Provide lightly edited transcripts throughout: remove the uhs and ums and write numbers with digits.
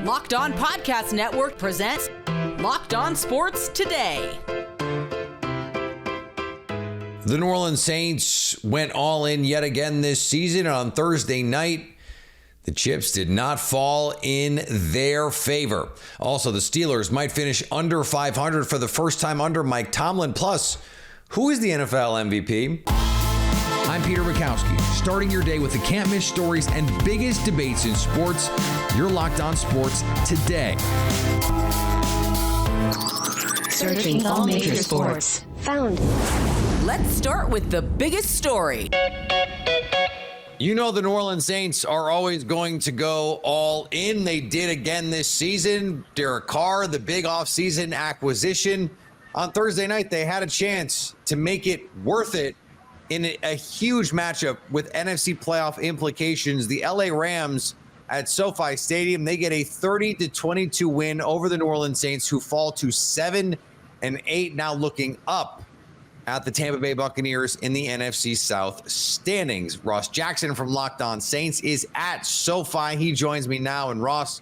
Locked On Podcast Network presents Locked On Sports Today. The New Orleans Saints went all in yet again this season. On Thursday night, the chips did not fall in their favor. Also, the Steelers might finish under 500 for the first time under Mike Tomlin. Plus, who is the NFL MVP? I'm Peter Bukowski, starting your day with the can't-miss stories and biggest debates in sports. You're Locked On Sports Today. Searching all major sports. Found. Let's start with the biggest story. You know the New Orleans Saints are always going to go all in. They did again this season. Derek Carr, the big offseason acquisition. On Thursday night, they had a chance to make it worth it in a huge matchup with NFC playoff implications. The LA Rams at SoFi Stadium, they get a 30-22 win over the New Orleans Saints, who fall to 7-8, now looking up at the Tampa Bay Buccaneers in the NFC South standings. Ross Jackson from Locked On Saints is at SoFi. He joins me now. And Ross,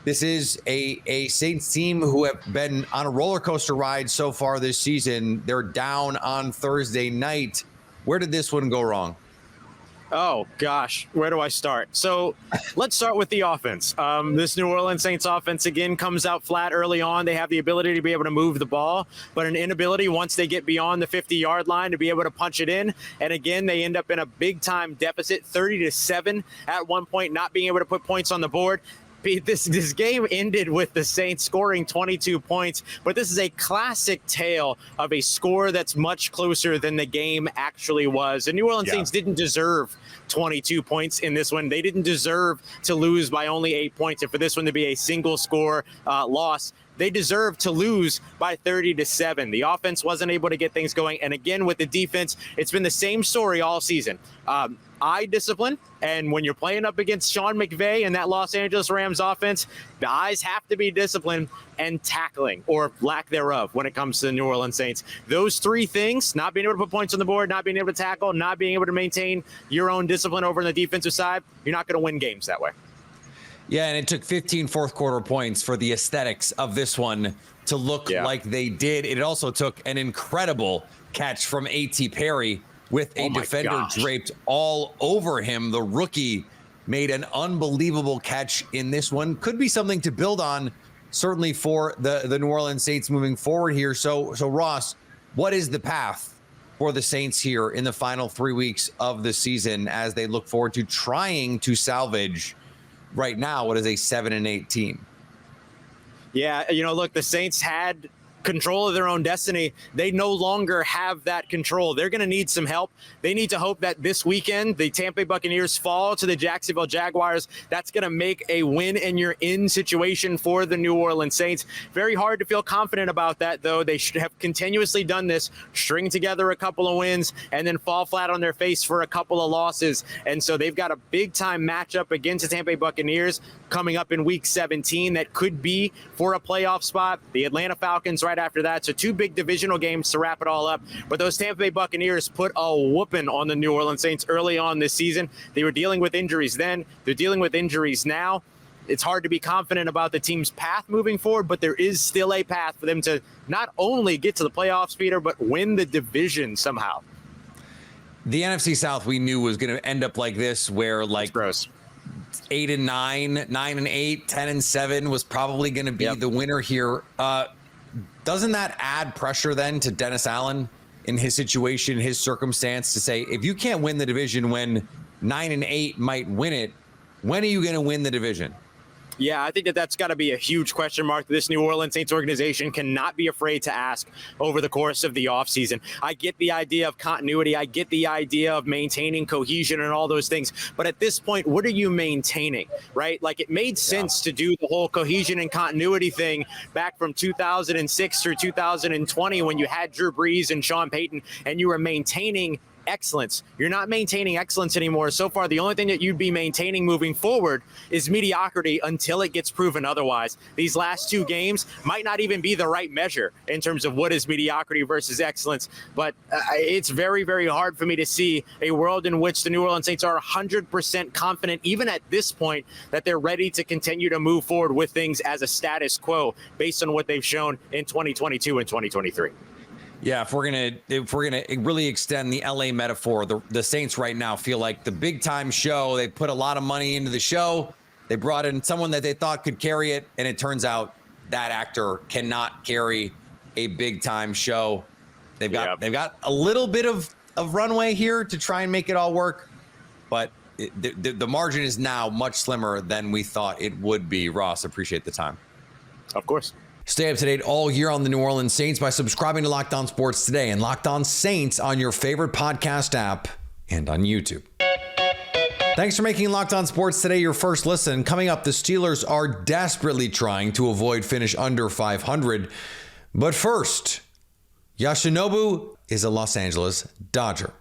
this is a Saints team who have been on a roller coaster ride so far this season. They're down on Thursday night. Where did this one go wrong? Oh, gosh, where do I start? So let's start with the offense. This New Orleans Saints offense, again, comes out flat early on. They have the ability to be able to move the ball, but an inability once they get beyond the 50-yard line to be able to punch it in. And again, they end up in a big-time deficit, 30-7 at one point, not being able to put points on the board. This game ended with the Saints scoring 22 points, but this is a classic tale of a score that's much closer than the game actually was. The New Orleans Saints didn't deserve 22 points in this one. They didn't deserve to lose by only 8 points, and for this one to be a single score loss. They deserve to lose by 30-7. The offense wasn't able to get things going. And again, with the defense, it's been the same story all season. Eye discipline. And when you're playing up against Sean McVay and that Los Angeles Rams offense, the eyes have to be disciplined, and tackling, or lack thereof, when it comes to the New Orleans Saints. Those three things, not being able to put points on the board, not being able to tackle, not being able to maintain your own discipline over on the defensive side, you're not going to win games that way. Yeah, and it took 15 fourth quarter points for the aesthetics of this one to look like they did. It also took an incredible catch from A.T. Perry with a defender draped all over him. The rookie made an unbelievable catch in this one. Could be something to build on, certainly for the New Orleans Saints moving forward here. So Ross, what is the path for the Saints here in the final 3 weeks of the season as they look forward to trying to salvage right now what is a 7-8 team? Yeah, look, the Saints had control of their own destiny. They no longer have that control. They're going to need some help. They need to hope that this weekend the Tampa Bay Buccaneers fall to the Jacksonville Jaguars. That's going to make a win and you're in situation for the New Orleans Saints. Very hard to feel confident about that, though. They should have continuously done this, string together a couple of wins and then fall flat on their face for a couple of losses. And so they've got a big time matchup against the Tampa Bay Buccaneers coming up in week 17 that could be for a playoff spot. The Atlanta Falcons right after that. So two big divisional games to wrap it all up. But those Tampa Bay Buccaneers put a whooping on the New Orleans Saints early on this season. They were dealing with injuries then. They're dealing with injuries now. It's hard to be confident about the team's path moving forward, but there is still a path for them to not only get to the playoffs, Peter, but win the division somehow. The NFC South we knew was going to end up like this, where like 8-9, 9-8, 10-7 was probably going to be the winner here. Doesn't that add pressure then to Dennis Allen in his situation, his circumstance, to say, if you can't win the division when 9-8 might win it, when are you going to win the division? Yeah, I think that's got to be a huge question mark that this New Orleans Saints organization cannot be afraid to ask over the course of the offseason. I get the idea of continuity. I get the idea of maintaining cohesion and all those things. But at this point, what are you maintaining, right? Like, it made sense to do the whole cohesion and continuity thing back from 2006 through 2020 when you had Drew Brees and Sean Payton, and you were maintaining excellence. You're not maintaining excellence anymore. So far, the only thing that you'd be maintaining moving forward is mediocrity until it gets proven otherwise. These last 2 games might not even be the right measure in terms of what is mediocrity versus excellence. But it's very, very hard for me to see a world in which the New Orleans Saints are 100% confident, even at this point, that they're ready to continue to move forward with things as a status quo based on what they've shown in 2022 and 2023. Yeah, if we're gonna really extend the LA metaphor, the Saints right now feel like the big time show. They put a lot of money into the show. They brought in someone that they thought could carry it, and it turns out that actor cannot carry a big time show. They've got a little bit of runway here to try and make it all work, but the margin is now much slimmer than we thought it would be. Ross, appreciate the time. Of course. Stay up to date all year on the New Orleans Saints by subscribing to Locked On Sports Today and Locked On Saints on your favorite podcast app and on YouTube. Thanks for making Locked On Sports Today your first listen. Coming up, the Steelers are desperately trying to avoid finish under 500. But first, Yoshinobu is a Los Angeles Dodger.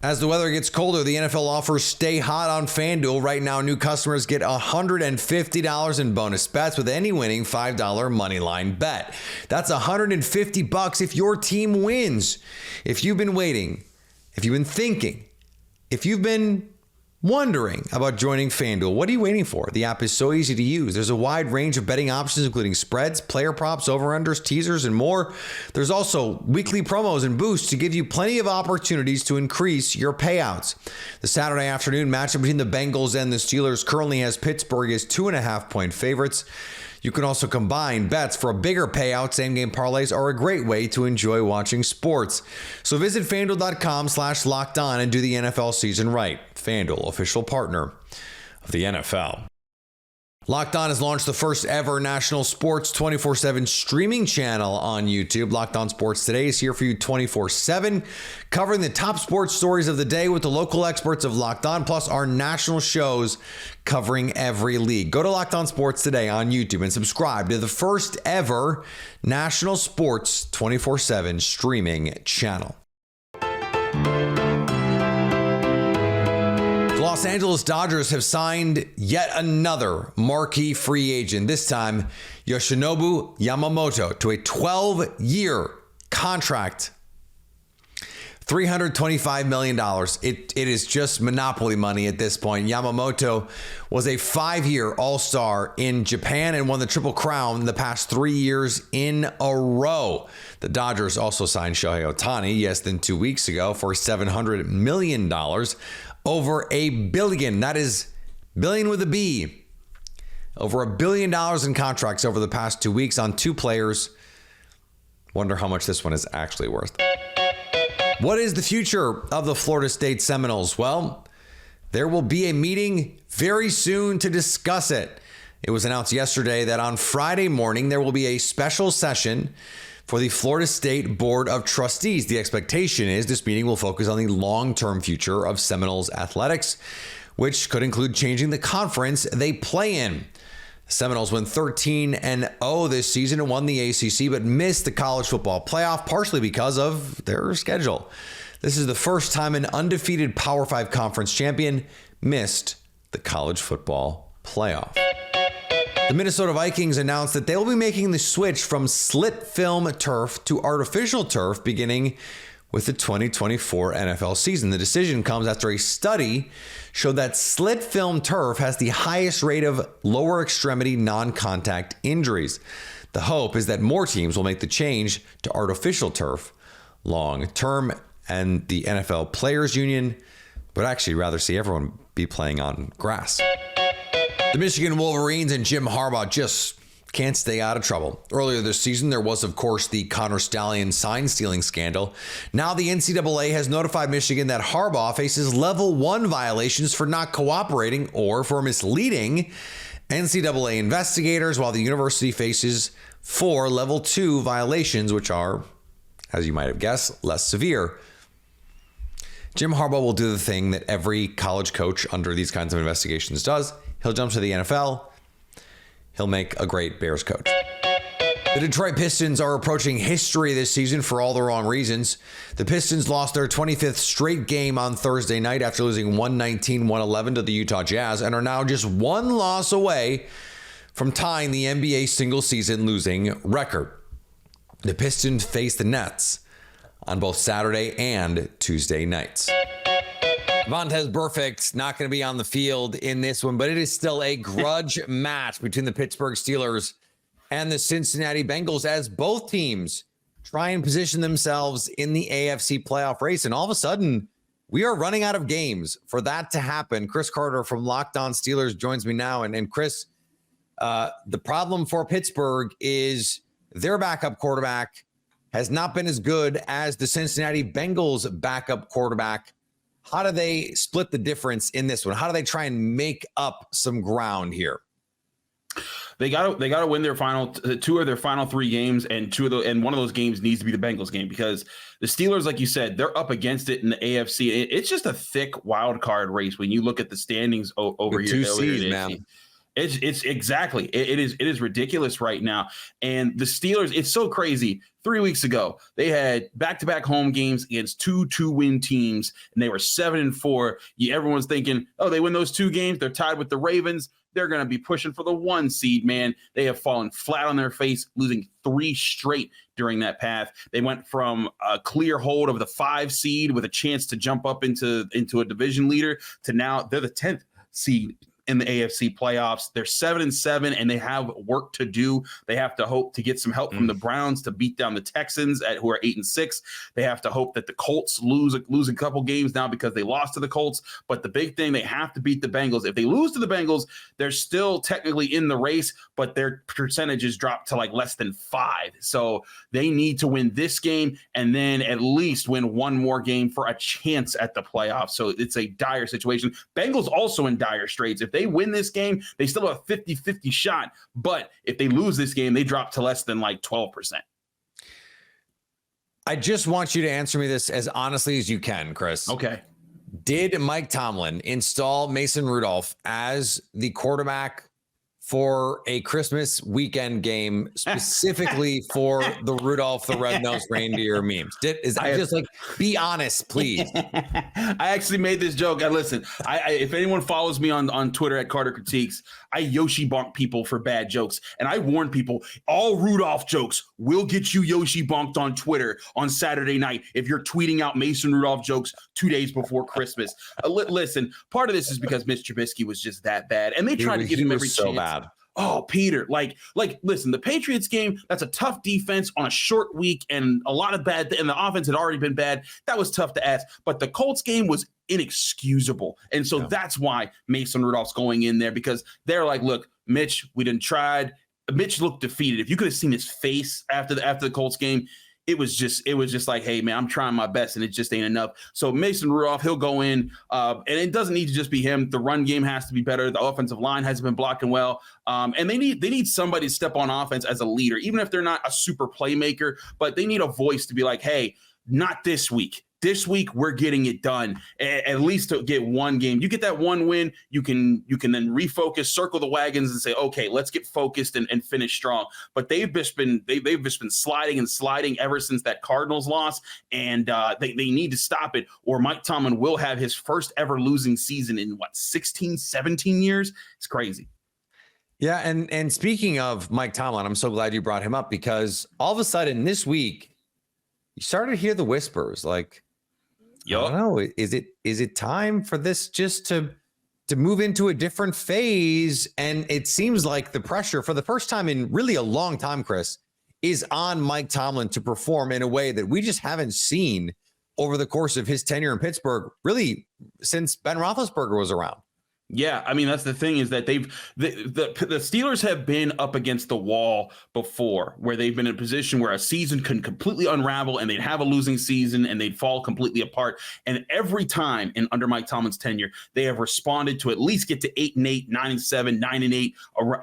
As the weather gets colder, the NFL offers stay hot on FanDuel. Right now, new customers get $150 in bonus bets with any winning $5 moneyline bet. That's $150 if your team wins. If you've been waiting, if you've been thinking, if you've been wondering about joining FanDuel, what are you waiting for? The app is so easy to use. There's a wide range of betting options, including spreads, player props, over-unders, teasers, and more. There's also weekly promos and boosts to give you plenty of opportunities to increase your payouts. The Saturday afternoon matchup between the Bengals and the Steelers currently has Pittsburgh as 2.5-point favorites. You can also combine bets for a bigger payout. Same game parlays are a great way to enjoy watching sports. So visit FanDuel.com/LockedOn and do the NFL season right. FanDuel, official partner of the NFL. Locked On has launched the first ever national sports 24/7 streaming channel on YouTube. Locked On Sports Today is here for you 24/7, covering the top sports stories of the day with the local experts of Locked On, plus our national shows covering every league. Go to Locked On Sports Today on YouTube and subscribe to the first ever national sports 24/7 streaming channel. Los Angeles Dodgers have signed yet another marquee free agent, this time Yoshinobu Yamamoto, to a 12-year contract, $325 million. It is just monopoly money at this point. Yamamoto was a 5-year All-Star in Japan and won the Triple Crown the past 3 years in a row. The Dodgers also signed Shohei Ohtani, less than 2 weeks ago, for $700 million. Over $1 billion. That is billion with a B. Over $1 billion in contracts over the past 2 weeks on 2 players. Wonder how much this one is actually worth. What is the future of the Florida State Seminoles? Well, there will be a meeting very soon to discuss it. It was announced yesterday that on Friday morning, there will be a special session for the Florida State Board of Trustees. The expectation is this meeting will focus on the long-term future of Seminoles athletics, which could include changing the conference they play in. The Seminoles went 13-0 this season and won the ACC, but missed the college football playoff, partially because of their schedule. This is the first time an undefeated Power 5 conference champion missed the college football playoff. The Minnesota Vikings announced that they will be making the switch from slit film turf to artificial turf beginning with the 2024 NFL season. The decision comes after a study showed that slit film turf has the highest rate of lower extremity non-contact injuries. The hope is that more teams will make the change to artificial turf long term, and the NFL Players Union would actually rather see everyone be playing on grass. The Michigan Wolverines and Jim Harbaugh just can't stay out of trouble. Earlier this season, there was, of course, the Connor Stallion sign-stealing scandal. Now the NCAA has notified Michigan that Harbaugh faces level 1 violations for not cooperating or for misleading NCAA investigators, while the university faces 4 level 2 violations, which are, as you might have guessed, less severe. Jim Harbaugh will do the thing that every college coach under these kinds of investigations does. He'll jump to the NFL. He'll make a great Bears coach. The Detroit Pistons are approaching history this season for all the wrong reasons. The Pistons lost their 25th straight game on Thursday night after losing 119-111 to the Utah Jazz and are now just one loss away from tying the NBA single-season losing record. The Pistons face the Nets on both Saturday and Tuesday nights. Vontaze Burfict's not going to be on the field in this one, but it is still a grudge match between the Pittsburgh Steelers and the Cincinnati Bengals as both teams try and position themselves in the AFC playoff race. And all of a sudden, we are running out of games for that to happen. Chris Carter from Locked On Steelers joins me now. And Chris, the problem for Pittsburgh is their backup quarterback has not been as good as the Cincinnati Bengals backup quarterback. How do they split the difference in this one? How do they try and make up some ground here? They got to win their two of their final three games, and one of those games needs to be the Bengals game, because the Steelers, like you said, they're up against it in the AFC. It's just a thick wild card race when you look at the standings over here. Two seeds, man. It's exactly. It is ridiculous right now. And the Steelers, it's so crazy. 3 weeks ago, they had back-to-back home games against two-win teams, and they were 7-4. Everyone's thinking, oh, they win those two games, they're tied with the Ravens. They're going to be pushing for the 1 seed, man. They have fallen flat on their face, losing 3 straight during that path. They went from a clear hold of the 5 seed with a chance to jump up into a division leader to now they're the 10th seed in the AFC playoffs. They're 7-7, and they have work to do. They have to hope to get some help from the Browns to beat down the Texans who are 8-6. They have to hope that the Colts lose a couple games now because they lost to the Colts. But the big thing, they have to beat the Bengals. If they lose to the Bengals, they're still technically in the race, but their percentages drop to like less than 5. So they need to win this game and then at least win one more game for a chance at the playoffs. So it's a dire situation. Bengals also in dire straits. If they win this game, they still have a 50-50 shot. But if they lose this game, they drop to less than like 12%. I just want you to answer me this as honestly as you can, Chris. Okay. Did Mike Tomlin install Mason Rudolph as the quarterback for a Christmas weekend game specifically for the Rudolph the Red-Nosed Reindeer memes? Be honest, please. I actually made this joke. Listen, if anyone follows me on Twitter at Carter Critiques, I Yoshi bonk people for bad jokes. And I warn people, all Rudolph jokes will get you Yoshi bonked on Twitter on Saturday night if you're tweeting out Mason Rudolph jokes 2 days before Christmas. Listen, part of this is because Mitch Trubisky was just that bad. And they tried to give him every chance. Bad. Oh, Peter, listen, the Patriots game, that's a tough defense on a short week and a lot of bad, and the offense had already been bad. That was tough to ask. But the Colts game was inexcusable. And so that's why Mason Rudolph's going in there, because they're like, look, Mitch, we done tried. Mitch looked defeated. If you could have seen his face after the Colts game, it was just like, hey, man, I'm trying my best, and it just ain't enough. So Mason Rudolph, he'll go in, and it doesn't need to just be him. The run game has to be better. The offensive line hasn't been blocking well, and they need somebody to step on offense as a leader, even if they're not a super playmaker, but they need a voice to be like, hey, not this week. This week, we're getting it done, at least to get one game. You get that one win, you can then refocus, circle the wagons, and say, okay, let's get focused and finish strong. But they've just been sliding ever since that Cardinals loss, and they need to stop it, or Mike Tomlin will have his first ever losing season in 16, 17 years. It's crazy. Yeah, and speaking of Mike Tomlin, I'm so glad you brought him up, because all of a sudden this week, you started to hear the whispers like, I don't know. Is it time for this just to move into a different phase? And it seems like the pressure for the first time in really a long time, Chris, is on Mike Tomlin to perform in a way that we just haven't seen over the course of his tenure in Pittsburgh, really since Ben Roethlisberger was around. Yeah, I mean, that's the thing, is that the Steelers have been up against the wall before, where they've been in a position where a season can completely unravel and they'd have a losing season and they'd fall completely apart. And every time under Mike Tomlin's tenure, they have responded to at least get to 8-8, 9-7, 9-8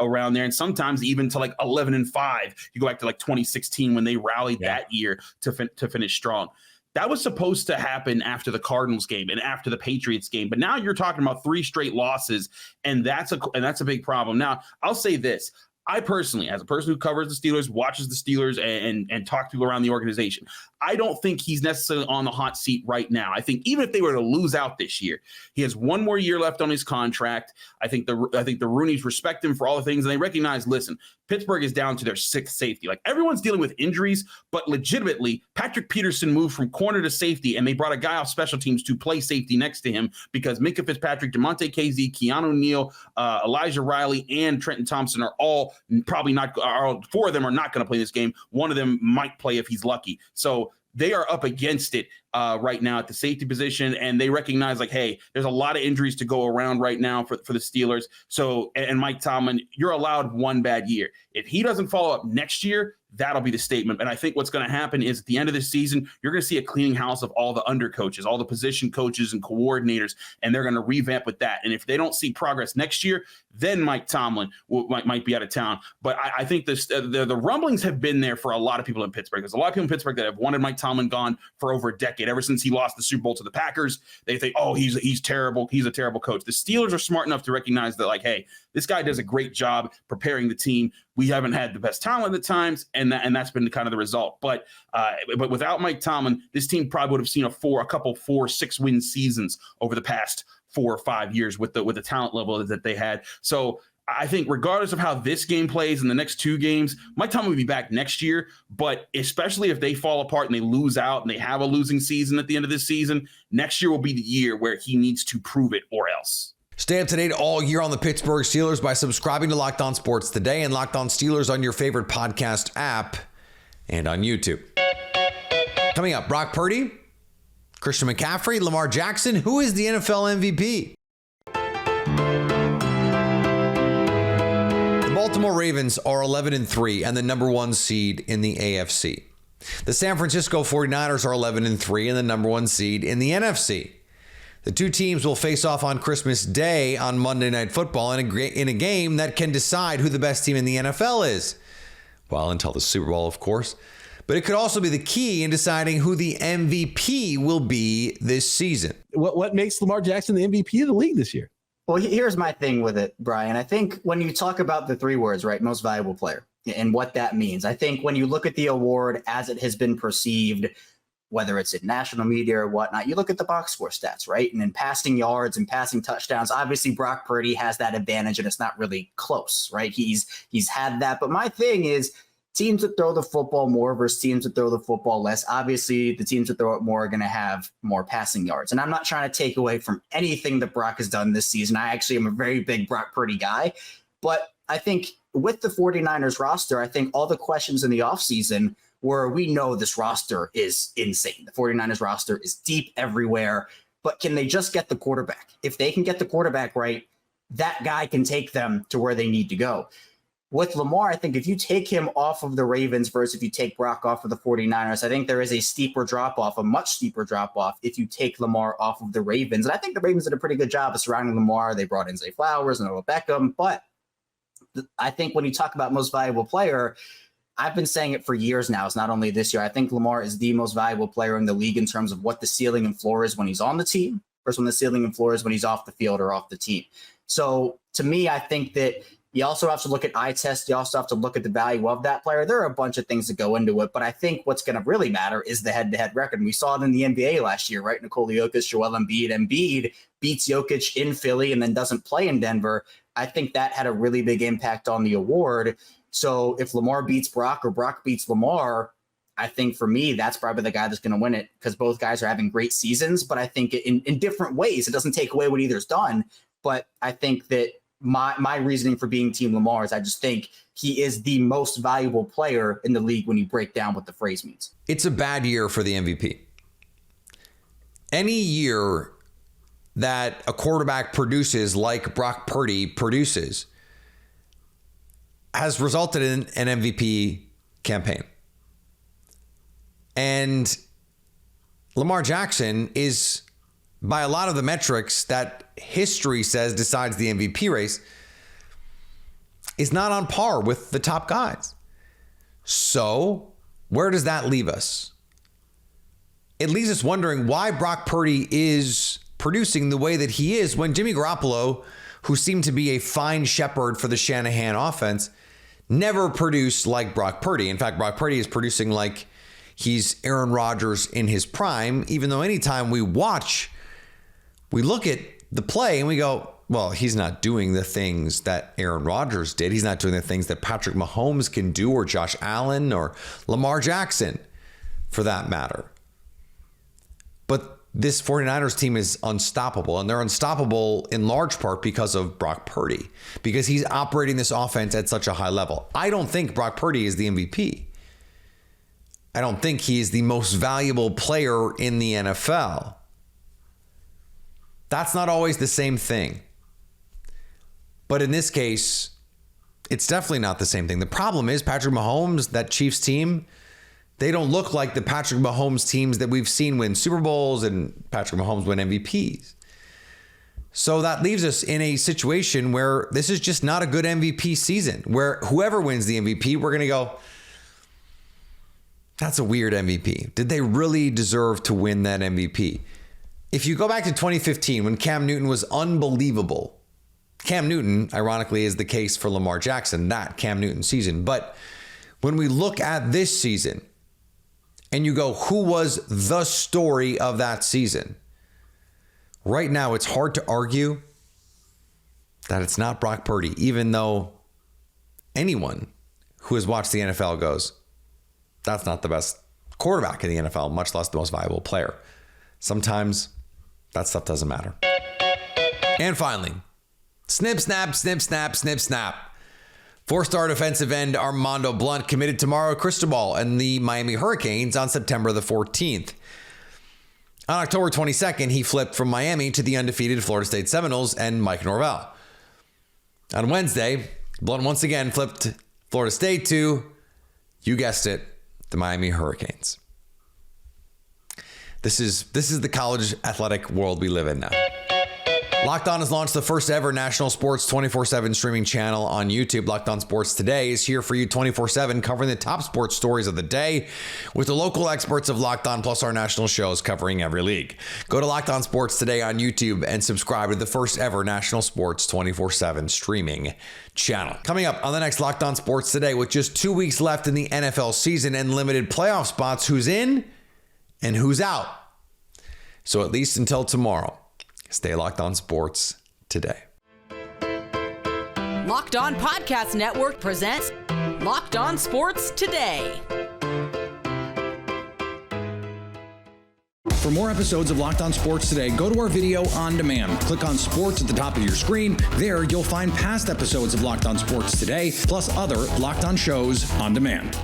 around there. And sometimes even to like 11-5. You go back to like 2016 when they rallied that year to finish strong. That was supposed to happen after the Cardinals game and after the Patriots game. But now you're talking about 3 straight losses, and that's a big problem. Now, I'll say this. I personally, as a person who covers the Steelers, watches the Steelers and talks to people around the organization, I don't think he's necessarily on the hot seat right now. I think even if they were to lose out this year, he has one more year left on his contract. I think the Rooneys respect him for all the things, and they recognize, listen, Pittsburgh is down to their sixth safety. Like, everyone's dealing with injuries, but legitimately, Patrick Peterson moved from corner to safety, and they brought a guy off special teams to play safety next to him because Minkah Fitzpatrick, DeMonte Casey, Keanu Neal, Elijah Riley, and Trenton Thompson are all probably not. Four of them are not going to play this game. One of them might play if he's lucky. So they are up against it right now at the safety position, and they recognize, like, hey, there's a lot of injuries to go around right now for the Steelers. So, and Mike Tomlin, you're allowed one bad year. If he doesn't follow up next year, that'll be the statement. And I think what's going to happen is at the end of the season, you're going to see a cleaning house of all the under coaches, all the position coaches and coordinators, and they're going to revamp with that. And if they don't see progress next year, then Mike Tomlin might be out of town. But I think the rumblings have been there for a lot of people in Pittsburgh. There's a lot of people in Pittsburgh that have wanted Mike Tomlin gone for over a decade. Ever since he lost the Super Bowl to the Packers, they think, oh, he's terrible. He's a terrible coach. The Steelers are smart enough to recognize that, like, hey, this guy does a great job preparing the team. We haven't had the best talent at times, and that's been kind of the result. But without Mike Tomlin, this team probably would have seen a couple 4-6 win seasons over the past 4 or 5 years with the talent level that they had. So I think regardless of how this game plays in the next 2 games, Mike Tomlin will be back next year. But especially if they fall apart and they lose out and they have a losing season at the end of this season, next year will be the year where he needs to prove it or else. Stay up to date all year on the Pittsburgh Steelers by subscribing to Locked On Sports Today and Locked On Steelers on your favorite podcast app and on YouTube. Coming up, Brock Purdy, Christian McCaffrey, Lamar Jackson. Who is the NFL MVP? The Baltimore Ravens are 11-3 and the number 1 seed in the AFC. The San Francisco 49ers are 11-3 and the number 1 seed in the NFC. The two teams will face off on Christmas Day on Monday Night Football in a game that can decide who the best team in the NFL is. Well, until the Super Bowl, of course. But it could also be the key in deciding who the MVP will be this season. What makes Lamar Jackson the MVP of the league this year? Well, here's my thing with it, Brian. I think when you talk about the 3 words, right, most valuable player, and what that means, I think when you look at the award as it has been perceived, whether it's in national media or whatnot, you look at the box score stats, right? And in passing yards and passing touchdowns, obviously Brock Purdy has that advantage and it's not really close, right? He's had that. But my thing is teams that throw the football more versus teams that throw the football less. Obviously, the teams that throw it more are going to have more passing yards. And I'm not trying to take away from anything that Brock has done this season. I actually am a very big Brock Purdy guy. But I think with the 49ers roster, I think all the questions in the offseason where we know this roster is insane. The 49ers roster is deep everywhere, but can they just get the quarterback? If they can get the quarterback right, that guy can take them to where they need to go. With Lamar, I think if you take him off of the Ravens versus if you take Brock off of the 49ers, I think there is a steeper drop-off, a much steeper drop-off if you take Lamar off of the Ravens. And I think the Ravens did a pretty good job of surrounding Lamar. They brought in Zay Flowers and Noah Beckham. But I think when you talk about most valuable player, I've been saying it for years now. It's not only this year. I think Lamar is the most valuable player in the league in terms of what the ceiling and floor is when he's on the team versus when the ceiling and floor is when he's off the field or off the team. So to me, I think that you also have to look at eye test. You also have to look at the value of that player. There are a bunch of things that go into it, but I think what's going to really matter is the head-to-head record. And we saw it in the NBA last year, right? Nikola Jokic, Joel Embiid. Embiid beats Jokic in Philly and then doesn't play in Denver. I think that had a really big impact on the award. So if Lamar beats Brock or Brock beats Lamar, I think for me, that's probably the guy that's going to win it because both guys are having great seasons. But I think in different ways, it doesn't take away what either's done. But I think that my reasoning for being Team Lamar is I just think he is the most valuable player in the league when you break down what the phrase means. It's a bad year for the MVP. Any year that a quarterback produces like Brock Purdy produces has resulted in an MVP campaign. And Lamar Jackson is, by a lot of the metrics that history says decides the MVP race, is not on par with the top guys. So where does that leave us? It leaves us wondering why Brock Purdy is producing the way that he is when Jimmy Garoppolo, who seemed to be a fine shepherd for the Shanahan offense, never produce like Brock Purdy. In fact, Brock Purdy is producing like he's Aaron Rodgers in his prime, even though anytime we look at the play and we go, well, he's not doing the things that Aaron Rodgers did. He's not doing the things that Patrick Mahomes can do, or Josh Allen, or Lamar Jackson, for that matter. But this 49ers team is unstoppable, and they're unstoppable in large part because of Brock Purdy, because he's operating this offense at such a high level. I don't think Brock Purdy is the MVP. I don't think he is the most valuable player in the NFL. That's not always the same thing. But in this case, it's definitely not the same thing. The problem is Patrick Mahomes, that Chiefs team, they don't look like the Patrick Mahomes teams that we've seen win Super Bowls and Patrick Mahomes win MVPs. So that leaves us in a situation where this is just not a good MVP season, where whoever wins the MVP, we're going to go, that's a weird MVP. Did they really deserve to win that MVP? If you go back to 2015, when Cam Newton was unbelievable, Cam Newton, ironically, is the case for Lamar Jackson, that Cam Newton season. But when we look at this season and you go, who was the story of that season? Right now, it's hard to argue that it's not Brock Purdy, even though anyone who has watched the NFL goes, that's not the best quarterback in the NFL, much less the most valuable player. Sometimes that stuff doesn't matter. And finally, snip, snap, snip, snap, snip, snap. Four-star defensive end Armando Blunt committed to Mario Cristobal and the Miami Hurricanes on September the 14th. On October 22nd, he flipped from Miami to the undefeated Florida State Seminoles and Mike Norvell. On Wednesday, Blunt once again flipped Florida State to, you guessed it, the Miami Hurricanes. This is the college athletic world we live in now. Locked On has launched the first ever national sports 24/7 streaming channel on YouTube. Locked On Sports Today is here for you 24/7, covering the top sports stories of the day with the local experts of Locked On, plus our national shows covering every league. Go to Locked On Sports Today on YouTube and subscribe to the first ever national sports 24/7 streaming channel. Coming up on the next Locked On Sports Today, with just 2 weeks left in the NFL season and limited playoff spots, who's in and who's out. So at least until tomorrow, stay locked on sports today. Locked On Podcast Network presents Locked On Sports Today. For more episodes of Locked On Sports Today, go to our video on demand. Click on sports at the top of your screen. There, you'll find past episodes of Locked On Sports Today, plus other Locked On shows on demand.